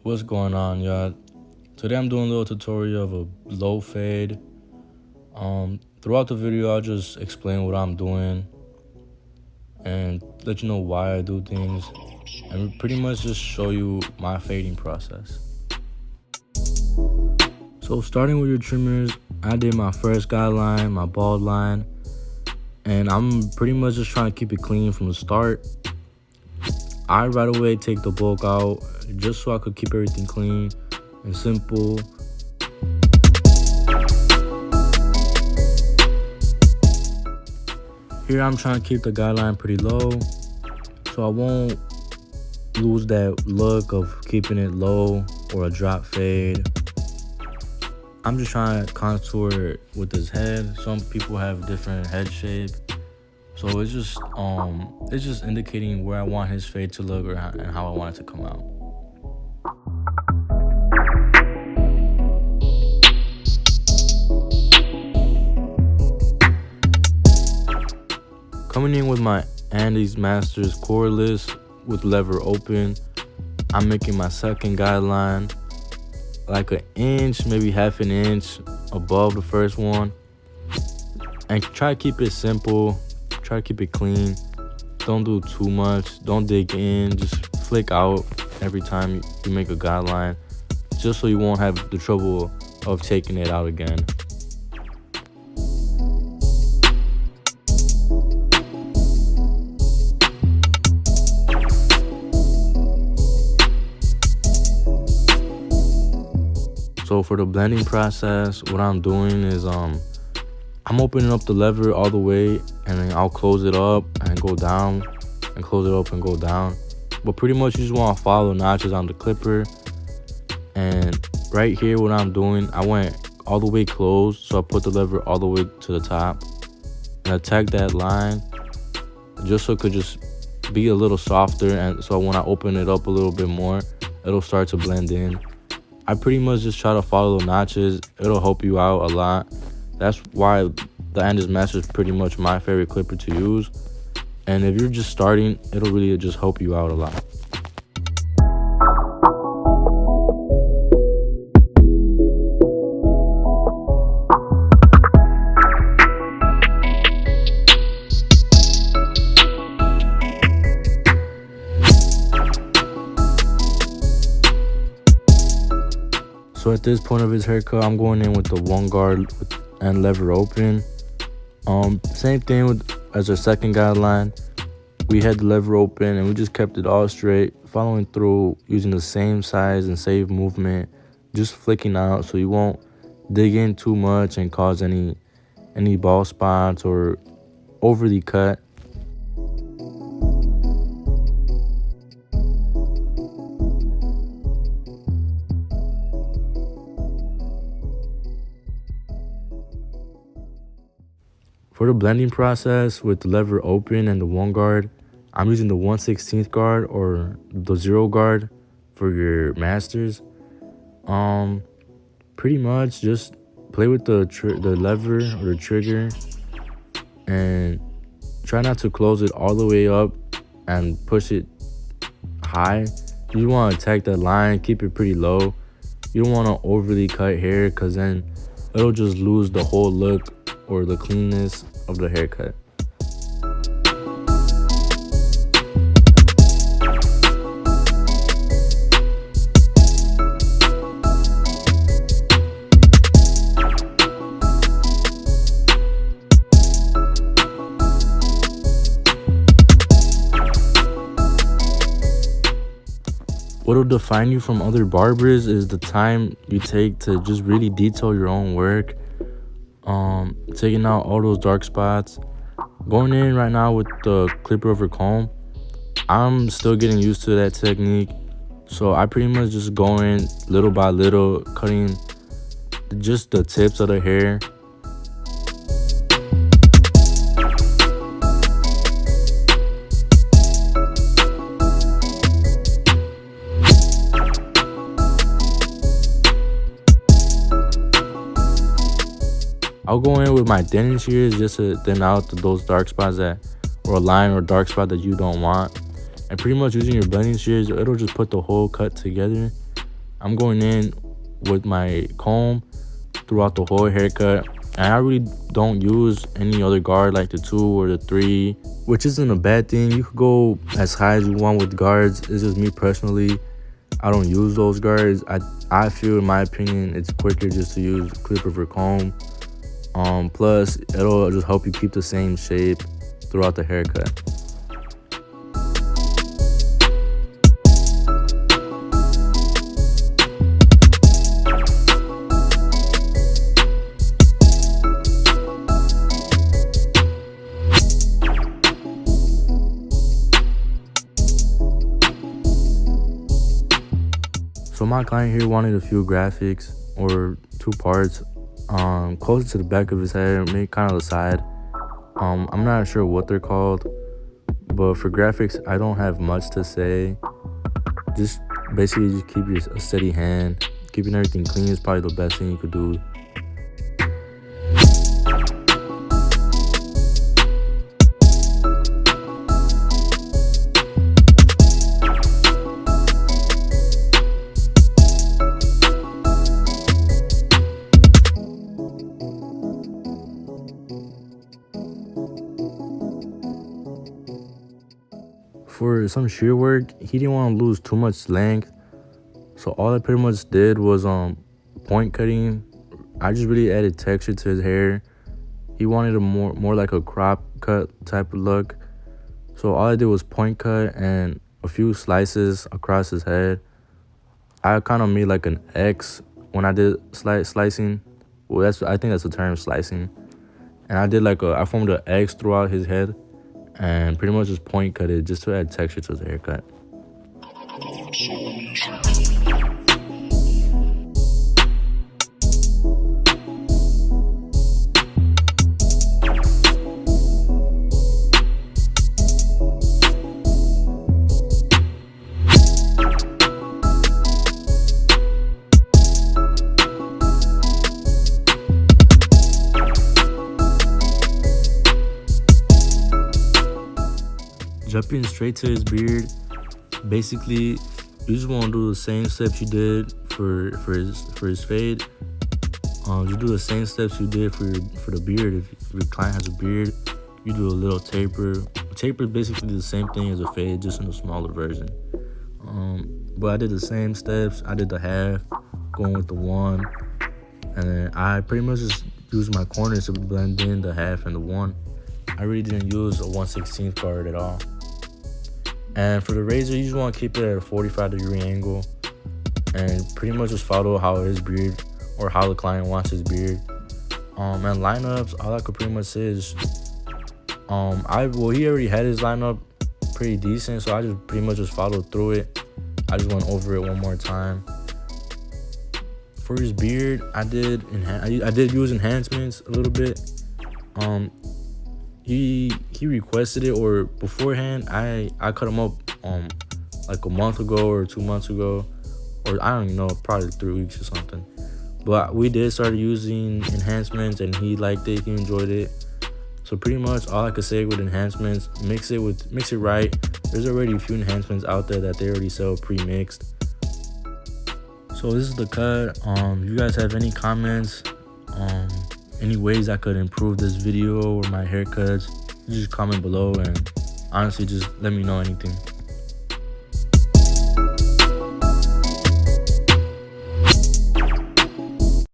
What's going on, y'all? Today I'm doing a little tutorial of a low fade. Throughout the video, I'll just explain what I'm doing and let you know why I do things, and pretty much just show you my fading process. So starting with your trimmers, I did my first guideline, my bald line, and I'm pretty much just trying to keep it clean from the start. I right away take the bulk out just so I could keep everything clean and simple. Here I'm trying to keep the guideline pretty low so I won't lose that look of keeping it low or a drop fade. I'm just trying to contour with his head. Some people have different head shape, so it's just indicating where I want his fade to look and how I want it to come out. Coming in with my Andes Masters cordless with lever open, I'm making my second guideline like an inch, maybe half an inch above the first one, and try to keep it simple, try to keep it clean. Don't do too much, don't dig in, just flick out every time you make a guideline, just so you won't have the trouble of taking it out again. So for the blending process, what I'm doing is I'm opening up the lever all the way, and then I'll close it up and go down and close it up and go down. But pretty much you just want to follow the notches on the clipper. And right here what I'm doing, I went all the way closed, so I put the lever all the way to the top and attack that line just so it could just be a little softer, and so when I open it up a little bit more, it'll start to blend in. I pretty much just try to follow the notches. It'll help you out a lot. That's why the Andes Master is pretty much my favorite clipper to use. And if you're just starting, it'll really just help you out a lot. So at this point of his haircut, I'm going in with the one guard and lever open. Same thing as our second guideline. We had the lever open and we just kept it all straight, following through using the same size and same movement, just flicking out so you won't dig in too much and cause any bald spots or overly cut. For the blending process with the lever open and the one guard, I'm using the 1/16 guard or the 0 guard for your masters. Pretty much just play with the lever or the trigger and try not to close it all the way up and push it high. You want to attack that line, keep it pretty low. You don't want to overly cut hair, because then it'll just lose the whole look or the cleanness of the haircut. What'll define you from other barbers is the time you take to just really detail your own work. Taking out all those dark spots. Going in right now with the clipper over comb, I'm still getting used to that technique, so I pretty much just go in little by little, cutting just the tips of the hair. I'll go in with my thinning shears just to thin out those dark spots or a line or dark spot that you don't want. And pretty much using your blending shears, it'll just put the whole cut together. I'm going in with my comb throughout the whole haircut, and I really don't use any other guard like the 2 or the 3, which isn't a bad thing. You could go as high as you want with guards. It's just me personally, I don't use those guards. I feel, in my opinion, it's quicker just to use clip over comb. Plus it'll just help you keep the same shape throughout the haircut. So my client here wanted a few graphics, or 2 parts, closer to the back of his head, maybe kind of the side. I'm not sure what they're called, but for graphics, I don't have much to say. Just basically just keep a steady hand. Keeping everything clean is probably the best thing you could do. For some shear work, he didn't want to lose too much length, so all I pretty much did was point cutting. I just really added texture to his hair. He wanted a more like a crop cut type of look, so all I did was point cut and a few slices across his head. I kind of made like an X when I did slicing. Well, I think that's the term, slicing. And I did I formed an X throughout his head, and pretty much just point cut it just to add texture to the haircut. Jumping straight to his beard, basically you just want to do the same steps you did for his fade. Just do the same steps you did for the beard. If your client has a beard, you do a little taper. A taper is basically the same thing as a fade, just in a smaller version. But I did the same steps. I did the half, going with the 1, and then I pretty much just used my corners to blend in the half and the 1. I really didn't use a 1/16 guard at all. And for the razor, you just want to keep it at a 45-degree angle and pretty much just follow how his beard, or how the client wants his beard. And lineups, all I could pretty much say is, he already had his lineup pretty decent, so I just pretty much just followed through it. I just went over it one more time. For his beard, I did use enhancements a little bit. He requested it, or beforehand I cut him up like a month ago or 2 months ago, or I don't even know, probably 3 weeks or something. But we did start using enhancements, and he liked it, he enjoyed it. So pretty much all I could say with enhancements, mix it right. There's already a few enhancements out there that they already sell pre-mixed. So this is the cut. If you guys have any comments, any ways I could improve this video or my haircuts, just comment below, and honestly just let me know anything.